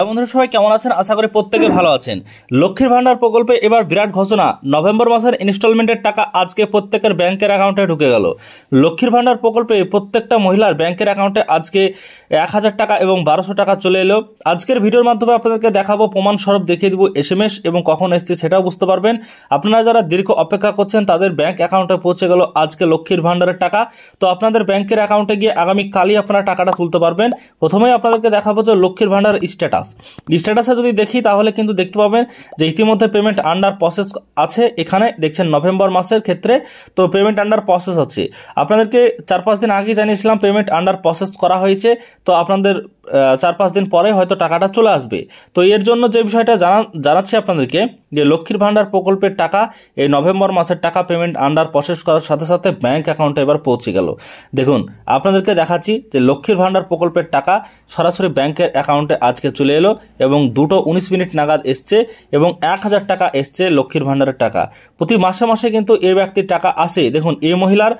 বন্ধুরা সবাই কেমন আছেন? আশা করি প্রত্যেকে ভালো আছেন। লক্ষ্মীর ভান্ডার প্রকল্পে এবার বিরাট ঘোষণা, নভেম্বর মাসের ইনস্টলমেন্টের টাকা আজকে প্রত্যেকের ব্যাংকের অ্যাকাউন্টে ঢুকে গেল। লক্ষ্মীর ভান্ডার প্রকল্পে প্রত্যেকটা মহিলার ব্যাংকের অ্যাকাউন্টে আজকে 1000 টাকা এবং 1200 টাকা চলে এলো। আজকের ভিডিওর মাধ্যমে আপনাদেরকে দেখাবো, প্রমাণ স্বরূপ দেখিয়ে দিব SMS এবং কখন এসছে সেটাও বুঝতে পারবেন। আপনারা যারা দীর্ঘ অপেক্ষা করছেন তাদের ব্যাংক অ্যাকাউন্টে পৌঁছে গেল আজকে লক্ষ্মীর ভান্ডারের টাকা। তো আপনাদের ব্যাংকের অ্যাকাউন্টে গিয়ে আগামীকালই আপনারা টাকাটা তুলতে পারবেন। প্রথমেই আপনাদেরকে দেখাবো যে লক্ষ্মীর ভান্ডার স্ট্যাটাসে যদি দেখি তাহলে কিন্তু দেখতে পাবেন যে ইতিমধ্যে পেমেন্ট আন্ডার প্রসেস আছে। এখানে দেখছেন নভেম্বর মাসের ক্ষেত্রে তো পেমেন্ট আন্ডার প্রসেস আছে। আপনাদেরকে 4-5 দিন আগে জানিয়েছিলাম পেমেন্ট আন্ডার প্রসেস করা হয়েছে। তো আপনাদের 4-5 দিন পরে হয়তো টাকাটা চলে আসবে। তো এর জন্য যে বিষয়টা জানাচ্ছি আপনাদেরকে যে লক্ষ্মীর ভান্ডার প্রকল্পের টাকা এই নভেম্বর মাসের টাকা পেমেন্ট আন্ডার প্রসেস করার সাথে সাথে ব্যাংক অ্যাকাউন্টে এবার পৌঁছে গেল। দেখুন আপনাদেরকে দেখাচ্ছি যে লক্ষ্মীর ভান্ডার প্রকল্পের টাকা সরাসরি ব্যাংকের অ্যাকাউন্টে আজকে চলে এলো এবং 2:19 নাগাদ এসছে এবং 1000 টাকা এসছে লক্ষ্মীর ভান্ডারের টাকা। প্রতি মাসে মাসে কিন্তু এই ব্যক্তির টাকা আসে। দেখুন এই মহিলার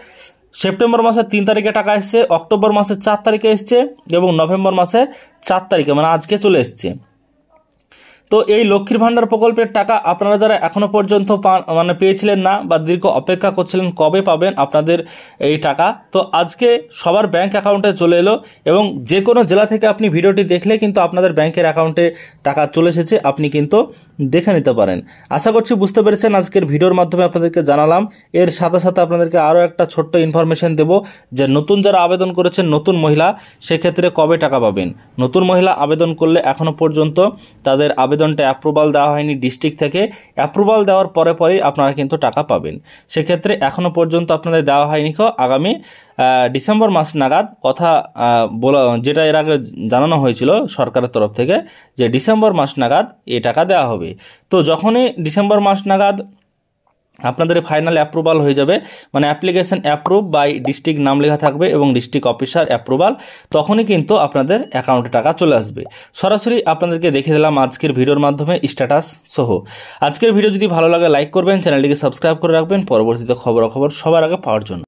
সেপ্টেম্বর মাসের 3 তারিখে টাকা এসছে, অক্টোবর মাসের 4 তারিখে এসছে এবং নভেম্বর মাসের 4 তারিখে মানে আজকে চলে এসছে। তো এই লক্ষ্মীর ভান্ডার প্রকল্পের টাকা আপনারা যারা এখনো পর্যন্ত পেয়েছিলেন না বা দীর্ঘ অপেক্ষা করছিলেন কবে পাবেন আপনাদের এই টাকা, তো আজকে সবার ব্যাংক অ্যাকাউন্টে চলে এলো এবং যে কোনো জেলা থেকে আপনি ভিডিওটি দেখলে কিন্তু আপনাদের ব্যাংকের অ্যাকাউন্টে টাকা চলে এসেছে, আপনি কিন্তু দেখে নিতে পারেন। আশা করছি বুঝতে পেরেছেন। আজকের ভিডিওর মাধ্যমে আপনাদেরকে জানালাম। এর সাথে সাথে আপনাদেরকে আরও একটা ছোট্ট ইনফরমেশন দেব যে নতুন যারা আবেদন করেছেন, নতুন মহিলা, সেক্ষেত্রে কবে টাকা পাবেন। নতুন মহিলা আবেদন করলে এখনো পর্যন্ত তাদের আবেদনটা অ্যাপ্রুভাল দেওয়া হয়নি ডিস্ট্রিক্ট থেকে। অ্যাপ্রুভাল দেওয়ার পরেই আপনারা কিন্তু টাকা পাবেন। সেক্ষেত্রে এখনো পর্যন্ত আপনাদের দেওয়া হয়নি। আগামী ডিসেম্বর মাস নাগাদ কথা বলা, যেটা এর আগে জানানো হয়েছিল সরকারের তরফ থেকে যে ডিসেম্বর মাস নাগাদ এই টাকা দেওয়া হবে। তো যখনই ডিসেম্বর মাস নাগাদ আপনাদের ফাইনাল অ্যাপ্রুভাল হয়ে যাবে, মানে অ্যাপ্লিকেশন অ্যাপ্রুভ বাই ডিস্ট্রিক্ট নাম লেখা থাকবে এবং ডিস্ট্রিক্ট অফিসার অ্যাপ্রুভাল, তখনই কিন্তু আপনাদের অ্যাকাউন্টে টাকা চলে আসবে। সরাসরি আপনাদেরকে দেখে দিলাম আজকের ভিডিওর মাধ্যমে স্ট্যাটাস সহ। আজকের ভিডিও যদি ভালো লাগে লাইক করবেন, চ্যানেলটিকে সাবস্ক্রাইব করে রাখবেন পরবর্তীতে খবরাখবর সবার আগে পাওয়ার জন্য।